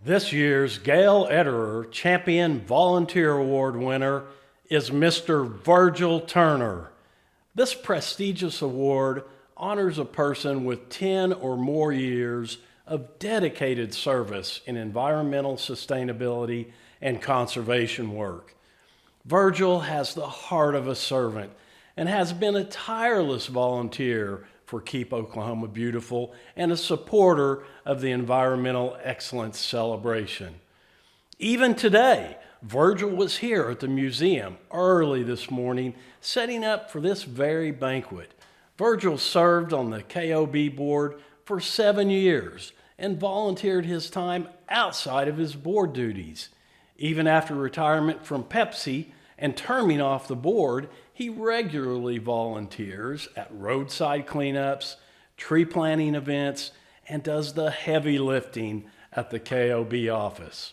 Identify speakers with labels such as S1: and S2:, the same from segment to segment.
S1: This year's Gail Ederer Champion Volunteer Award winner is Mr. Virgil Turner. This prestigious award honors a person with 10 or more years of dedicated service in environmental sustainability and conservation work. Virgil has the heart of a servant and has been a tireless volunteer for Keep Oklahoma Beautiful and a supporter of the Environmental Excellence Celebration. Even today, Virgil was here at the museum early this morning, setting up for this very banquet. Virgil served on the KOB board for 7 years and volunteered his time outside of his board duties. Even after retirement from Pepsi and terming off the board, he regularly volunteers at roadside cleanups, tree planting events, and does the heavy lifting at the KOB office.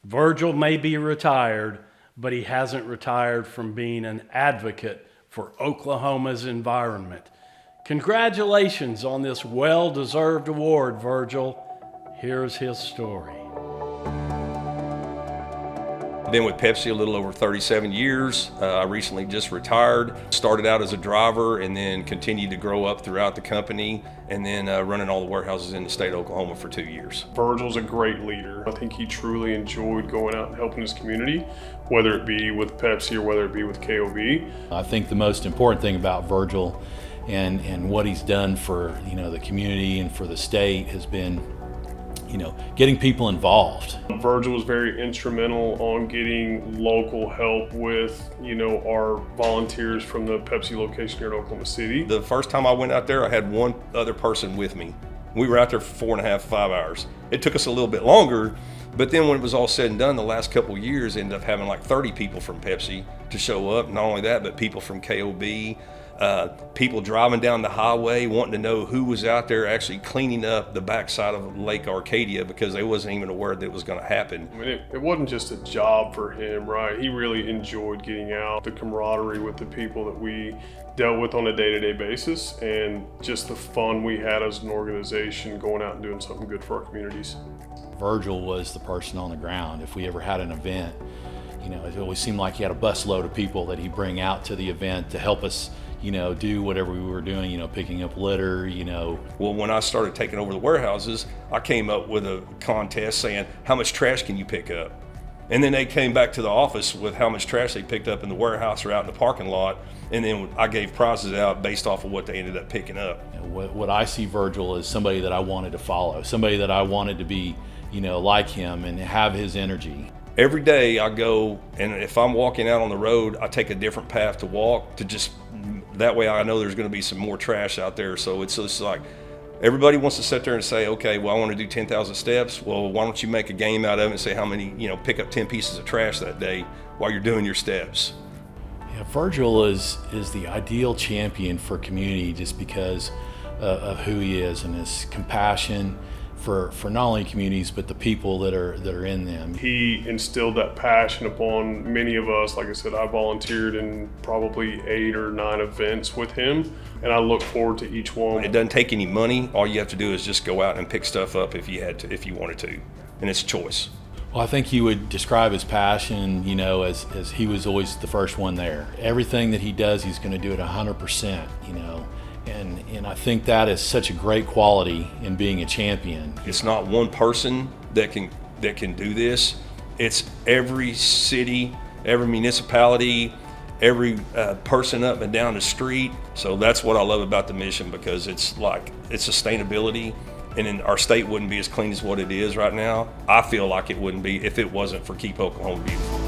S1: Virgil may be retired, but he hasn't retired from being an advocate for Oklahoma's environment. Congratulations on this well-deserved award, Virgil. Here's his story.
S2: I've been with Pepsi a little over 37 years. I recently just retired. Started out as a driver and then continued to grow up throughout the company and then running all the warehouses in the state of Oklahoma for 2 years.
S3: Virgil's a great leader. I think he truly enjoyed going out and helping his community, whether it be with Pepsi or whether it be with KOB.
S4: I think the most important thing about Virgil and what he's done for the community and for the state has been getting people involved.
S3: Virgil was very instrumental on getting local help with, our volunteers from the Pepsi location here in Oklahoma City.
S2: The first time I went out there, I had one other person with me. We were out there for 4.5, 5 hours. It took us a little bit longer, but then when it was all said and done, the last couple of years ended up having like 30 people from Pepsi to show up. Not only that, but people from KOB, people driving down the highway wanting to know who was out there actually cleaning up the backside of Lake Arcadia because they wasn't even aware that it was going to happen.
S3: I mean, it wasn't just a job for him, right? He really enjoyed getting out, the camaraderie with the people that we dealt with on a day-to-day basis, and just the fun we had as an organization going out and doing something good for our communities.
S4: Virgil was the person on the ground. If we ever had an event, it always seemed like he had a busload of people that he'd bring out to the event to help us do whatever we were doing, picking up litter,
S2: Well, when I started taking over the warehouses, I came up with a contest saying, how much trash can you pick up? And then they came back to the office with how much trash they picked up in the warehouse or out in the parking lot. And then I gave prizes out based off of what they ended up picking up.
S4: What I see Virgil is somebody that I wanted to follow, somebody that I wanted to be, like him and have his energy.
S2: Every day I go, and if I'm walking out on the road, I take a different path to walk that way I know there's going to be some more trash out there. So it's just like everybody wants to sit there and say, okay, well, I want to do 10,000 steps. Well, why don't you make a game out of it and say how many, pick up 10 pieces of trash that day while you're doing your steps.
S4: Yeah, Virgil is the ideal champion for community just because of who he is and his compassion for not only communities but the people that are in them.
S3: He instilled that passion upon many of us. Like I said, I volunteered in probably 8 or 9 events with him, and I look forward to each one.
S2: It doesn't take any money. All you have to do is just go out and pick stuff up if you wanted to, and it's a choice.
S4: Well, I think he would describe his passion, as he was always the first one there. Everything that he does, he's going to do it 100%, And I think that is such a great quality in being a champion.
S2: It's not one person that can do this. It's every city, every municipality, every person up and down the street. So that's what I love about the mission, because it's sustainability, and then our state wouldn't be as clean as what it is right now. I feel like it wouldn't be if it wasn't for Keep Oklahoma Beautiful.